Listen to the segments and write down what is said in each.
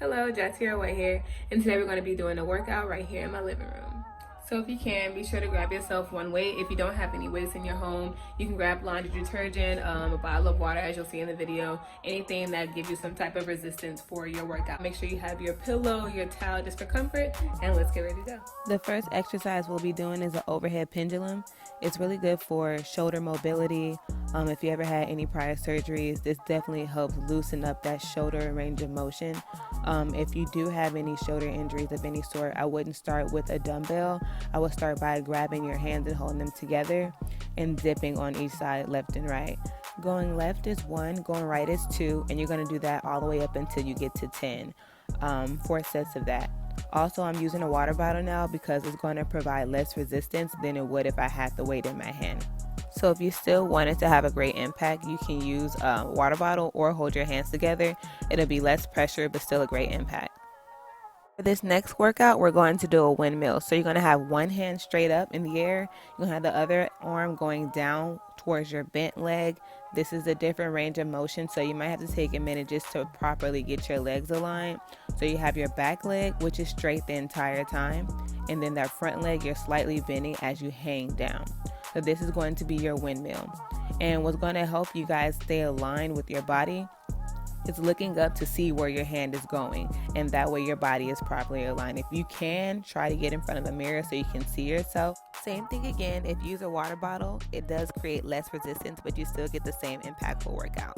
Hello, ZsaTiera right here, and today we're going to be doing a workout right here in my living room. So if you can, be sure to grab yourself one weight. If you don't have any weights in your home, you can grab laundry detergent, a bottle of water as you'll see in the video, anything that gives you some type of resistance for your workout. Make sure you have your pillow, your towel just for comfort, and let's get ready to go. The first exercise we'll be doing is an overhead pendulum. It's really good for shoulder mobility. If you ever had any prior surgeries, this definitely helps loosen up that shoulder range of motion. If you do have any shoulder injuries of any sort, I wouldn't start with a dumbbell. I would start by grabbing your hands and holding them together and dipping on each side, left and right. Going left is 1, going right is 2, and you're going to do that all the way up until you get to 10. 4 sets of that. Also, I'm using a water bottle now because it's going to provide less resistance than it would if I had the weight in my hand. So if you still want it to have a great impact, you can use a water bottle or hold your hands together. It'll be less pressure, but still a great impact. For this next workout, we're going to do a windmill. So you're going to have one hand straight up in the air. You're going to have the other arm going down towards your bent leg. This is a different range of motion, so you might have to take a minute just to properly get your legs aligned. So you have your back leg, which is straight the entire time, and then that front leg, you're slightly bending as you hang down. So this is going to be your windmill. And what's going to help you guys stay aligned with your body is looking up to see where your hand is going, and that way your body is properly aligned. If you can, try to get in front of the mirror so you can see yourself. Same thing again, if you use a water bottle, it does create less resistance, but you still get the same impactful workout.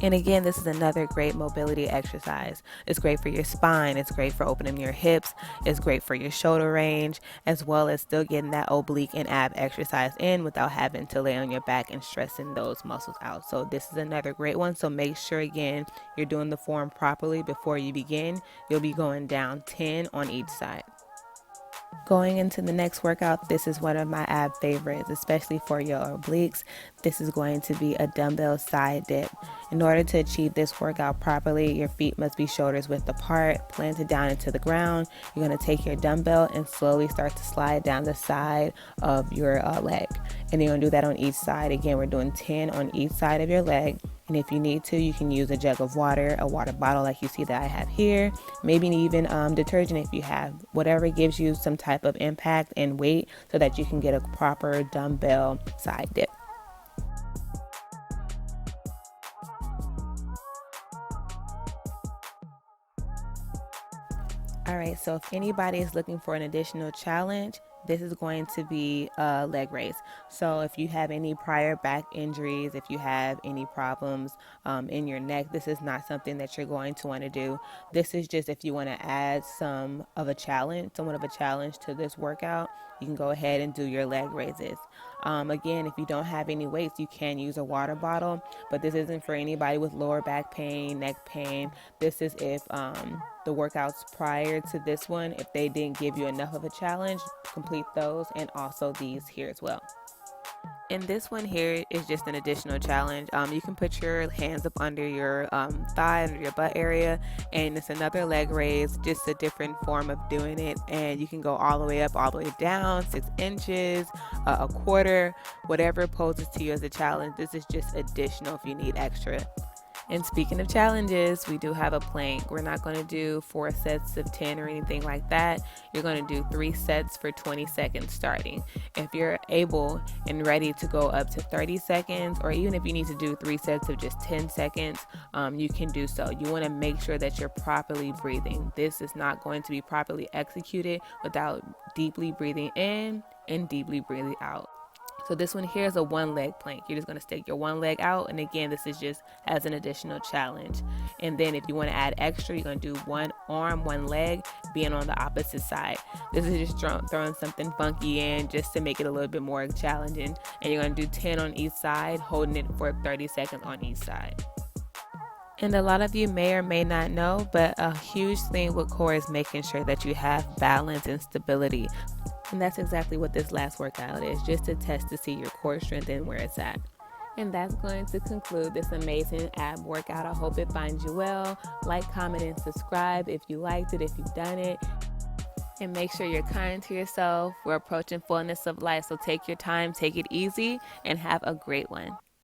And again, this is another great mobility exercise. It's great for your spine, it's great for opening your hips, it's great for your shoulder range, as well as still getting that oblique and ab exercise in without having to lay on your back and stressing those muscles out. So this is another great one. So make sure again, you're doing the form properly before you begin. You'll be going down 10 on each side. Going into the next workout, this is one of my ab favorites, especially for your obliques. This is going to be a dumbbell side dip. In order to achieve this workout properly, your feet must be shoulders width apart, planted down into the ground. You're going to take your dumbbell and slowly start to slide down the side of your leg. And you're going to do that on each side. Again, we're doing 10 on each side of your leg. And if you need to, you can use a jug of water, a water bottle like you see that I have here, maybe even detergent if you have, whatever gives you some type of impact and weight so that you can get a proper dumbbell side dip. All right, so if anybody is looking for an additional challenge, this is going to be a leg raise. So if you have any prior back injuries, if you have any problems in your neck, this is not something that you're going to want to do. This is just if you want to add somewhat of a challenge to this workout, you can go ahead and do your leg raises. Again, if you don't have any weights, you can use a water bottle, but this isn't for anybody with lower back pain, neck pain. This is if the workouts prior to this one, if they didn't give you enough of a challenge, complete those, and also these here as well. And this one here is just an additional challenge. You can put your hands up under your thigh, under your butt area, and it's another leg raise, just a different form of doing it. And you can go all the way up, all the way down, 6 inches, a quarter, whatever poses to you as a challenge. This is just additional if you need extra. And speaking of challenges, we do have a plank. We're not going to do 4 sets of 10 or anything like that. You're going to do 3 sets for 20 seconds starting. If you're able and ready to go up to 30 seconds, or even if you need to do 3 sets of just 10 seconds, you can do so. You want to make sure that you're properly breathing. This is not going to be properly executed without deeply breathing in and deeply breathing out. So this one here is a 1 leg plank. You're just going to stick your 1 leg out, and again, this is just as an additional challenge. And then if you want to add extra, you're going to do 1 arm, 1 leg being on the opposite side. This is just throwing something funky in just to make it a little bit more challenging. And you're going to do 10 on each side, holding it for 30 seconds on each side. And a lot of you may or may not know, but a huge thing with core is making sure that you have balance and stability. And that's exactly what this last workout is, just to test to see your core strength and where it's at. And that's going to conclude this amazing ab workout. I hope it finds you well. Like, comment, and subscribe if you liked it, if you've done it. And make sure you're kind to yourself. We're approaching fullness of life, so take your time, take it easy, and have a great one.